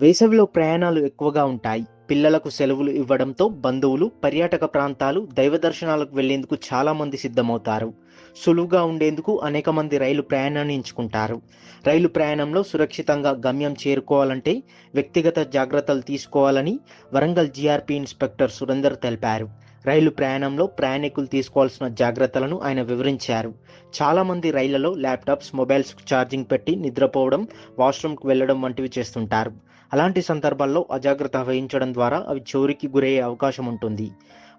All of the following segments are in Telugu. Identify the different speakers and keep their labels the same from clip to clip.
Speaker 1: వేసవిలో ప్రయాణాలు ఎక్కువగా ఉంటాయి. పిల్లలకు సెలవులు ఇవ్వడంతో బంధువులు, పర్యాటక ప్రాంతాలు, దైవ దర్శనాలకు వెళ్లేందుకు చాలా మంది సిద్ధమవుతారు. సులువుగా ఉండేందుకు అనేక మంది రైలు ప్రయాణాన్ని ఎంచుకుంటారు. రైలు ప్రయాణంలో సురక్షితంగా గమ్యం చేరుకోవాలంటే వ్యక్తిగత జాగ్రత్తలు తీసుకోవాలని వరంగల్ జీఆర్పీ ఇన్స్పెక్టర్ సురేందర్ తెలిపారు. రైలు ప్రయాణంలో ప్రయాణికులు తీసుకోవాల్సిన జాగ్రత్తలను ఆయన వివరించారు. చాలామంది రైళ్లలో ల్యాప్టాప్స్, మొబైల్స్ ఛార్జింగ్ పెట్టి నిద్రపోవడం, వాష్రూమ్కు వెళ్లడం వంటివి చేస్తుంటారు. అలాంటి సందర్భాల్లో అజాగ్రత్త వహించడం ద్వారా అవి చోరీకి గురయ్యే అవకాశం ఉంటుంది.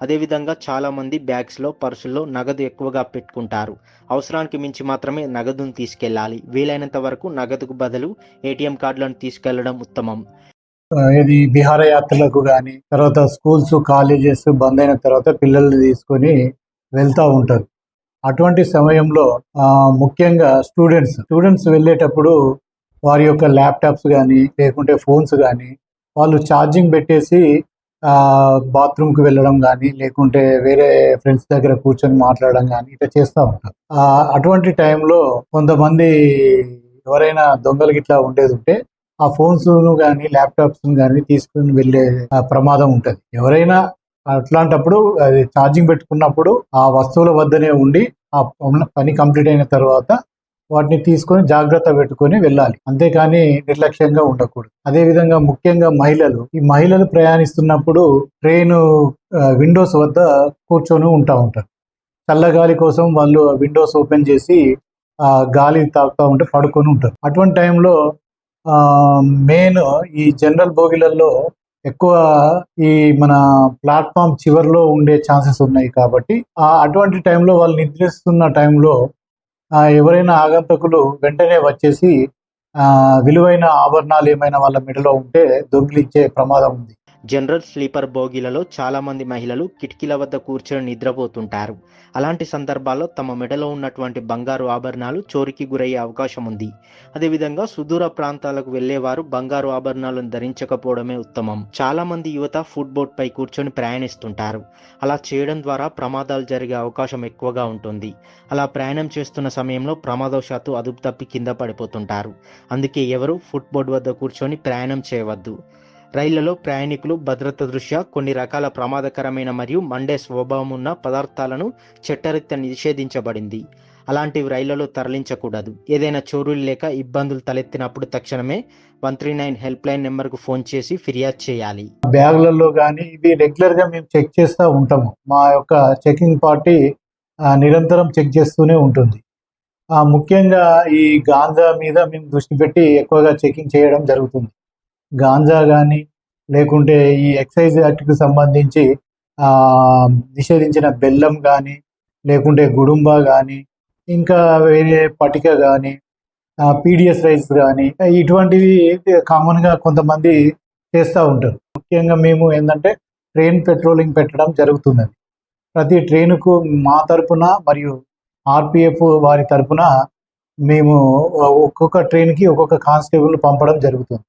Speaker 1: అదేవిధంగా చాలామంది బ్యాగ్స్లో, పర్సుల్లో నగదు ఎక్కువగా పెట్టుకుంటారు. అవసరానికి మించి మాత్రమే నగదును తీసుకెళ్లాలి. వీలైనంత వరకు నగదుకు బదులు ఏటీఎం కార్డులను తీసుకెళ్లడం ఉత్తమం.
Speaker 2: ఇది విహారయాత్రలకు కానీ, తర్వాత స్కూల్స్, కాలేజెస్ బంద్ అయిన తర్వాత పిల్లల్ని తీసుకొని వెళ్తూ ఉంటారు. అటువంటి సమయంలో ముఖ్యంగా స్టూడెంట్స్ వెళ్ళేటప్పుడు వారి యొక్క ల్యాప్టాప్స్ కానీ, లేకుంటే ఫోన్స్ కానీ వాళ్ళు ఛార్జింగ్ పెట్టేసి బాత్రూమ్కి వెళ్ళడం కానీ, లేకుంటే వేరే ఫ్రెండ్స్ దగ్గర కూర్చొని మాట్లాడడం కానీ ఇట్లా చేస్తూ ఉంటారు. అటువంటి టైంలో కొంతమంది ఎవరైనా దొంగలు గిట్లా ఉండేది ఉంటే ఆ ఫోన్స్ కానీ, ల్యాప్టాప్స్ కానీ తీసుకుని వెళ్ళే ప్రమాదం ఉంటుంది. ఎవరైనా అట్లాంటప్పుడు అది ఛార్జింగ్ పెట్టుకున్నప్పుడు ఆ వస్తువుల వద్దనే ఉండి ఆ పని కంప్లీట్ అయిన తర్వాత వాటిని తీసుకొని జాగ్రత్త పెట్టుకొని వెళ్ళాలి. అంతేకాని నిర్లక్ష్యంగా ఉండకూడదు. అదేవిధంగా ముఖ్యంగా మహిళలు ప్రయాణిస్తున్నప్పుడు ట్రైన్ విండోస్ వద్ద కూర్చొని ఉంటారు. చల్లగాలి కోసం వాళ్ళు విండోస్ ఓపెన్ చేసి గాలి తాగుతూ ఉంటే పడుకొని ఉంటారు. అటువంటి టైంలో మెయిన్ ఈ జనరల్ బోగిలలో ఎక్కువ ఈ మన ప్లాట్ఫామ్ చివరిలో ఉండే ఛాన్సెస్ ఉన్నాయి. కాబట్టి అటువంటి టైంలో వాళ్ళు నిద్రిస్తున్న టైంలో ఎవరైనా ఆగంతకులు వెంటనే వచ్చేసి విలువైన ఆభరణాలు ఏమైనా వాళ్ళ మెడలో ఉంటే దొంగిలించే ప్రమాదం ఉంది.
Speaker 1: జనరల్ స్లీపర్ బోగీలలో చాలామంది మహిళలు కిటికీల వద్ద కూర్చొని నిద్రపోతుంటారు. అలాంటి సందర్భాల్లో తమ మెడలో ఉన్నటువంటి బంగారు ఆభరణాలు చోరీకి గురయ్యే అవకాశం ఉంది. అదేవిధంగా సుదూర ప్రాంతాలకు వెళ్లేవారు బంగారు ఆభరణాలను ధరించకపోవడమే ఉత్తమం. చాలామంది యువత ఫుడ్ బోట్ పై కూర్చొని ప్రయాణిస్తుంటారు. అలా చేయడం ద్వారా ప్రమాదాలు జరిగే అవకాశం ఎక్కువగా ఉంటుంది. అలా ప్రయాణం చేస్తున్న సమయంలో ప్రమాదవశాత్తు అదుపు తప్పి కింద పడిపోతుంటారు. అందుకే ఎవరు ఫుడ్ బోట్ వద్ద కూర్చొని ప్రయాణం చేయవద్దు. రైళ్లలో ప్రయాణికులు భద్రత దృష్ట్యా కొన్ని రకాల ప్రమాదకరమైన మరియు మండే స్వభావం ఉన్న పదార్థాలను చట్టరీత్యా నిషేధించబడింది. అలాంటివి రైళ్లలో తరలించకూడదు. ఏదైనా చోరీలు లేక ఇబ్బందులు తలెత్తినప్పుడు తక్షణమే 139 హెల్ప్ లైన్ నెంబర్కు ఫోన్ చేసి ఫిర్యాదు చేయాలి.
Speaker 2: బ్యాగులలో కానీ ఇది రెగ్యులర్గా మేము చెక్ చేస్తూ ఉంటాము. మా యొక్క చెకింగ్ పార్టీ నిరంతరం చెక్ చేస్తూనే ఉంటుంది. ముఖ్యంగా ఈ గాంజా మీద మేము దృష్టి పెట్టి ఎక్కువగా చెకింగ్ చేయడం జరుగుతుంది. గాంజా కానీ, లేకుంటే ఈ ఎక్సైజ్ యాక్ట్కి సంబంధించి నిషేధించిన బెల్లం కానీ, లేకుంటే గుడుంబా కానీ, ఇంకా వేరే పటిక కానీ, పీడిఎస్ రైస్ కానీ ఇటువంటివి కామన్గా కొంతమంది చేస్తూ ఉంటారు. ముఖ్యంగా మేము ఏంటంటే ట్రైన్ పెట్రోలింగ్ పెట్టడం జరుగుతున్నది. ప్రతి ట్రైనుకు మా తరపున మరియు ఆర్పిఎఫ్ వారి తరపున మేము ఒక్కొక్క ట్రైన్కి ఒక్కొక్క కానిస్టేబుల్ పంపడం జరుగుతుంది.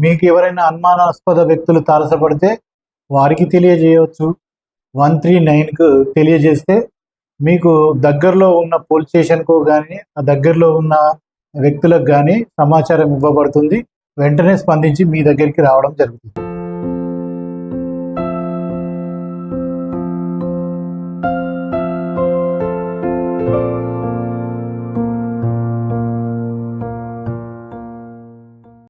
Speaker 2: మీకు ఎవరైనా అనుమానాస్పద వ్యక్తులు తారసపడితే వారికి తెలియజేయవచ్చు. 139కు తెలియజేస్తే మీకు దగ్గరలో ఉన్న పోలీస్ స్టేషన్కు కానీ, ఆ దగ్గరలో ఉన్న వ్యక్తులకు కానీ సమాచారం ఇవ్వబడుతుంది. వెంటనే స్పందించి మీ దగ్గరికి రావడం జరుగుతుంది.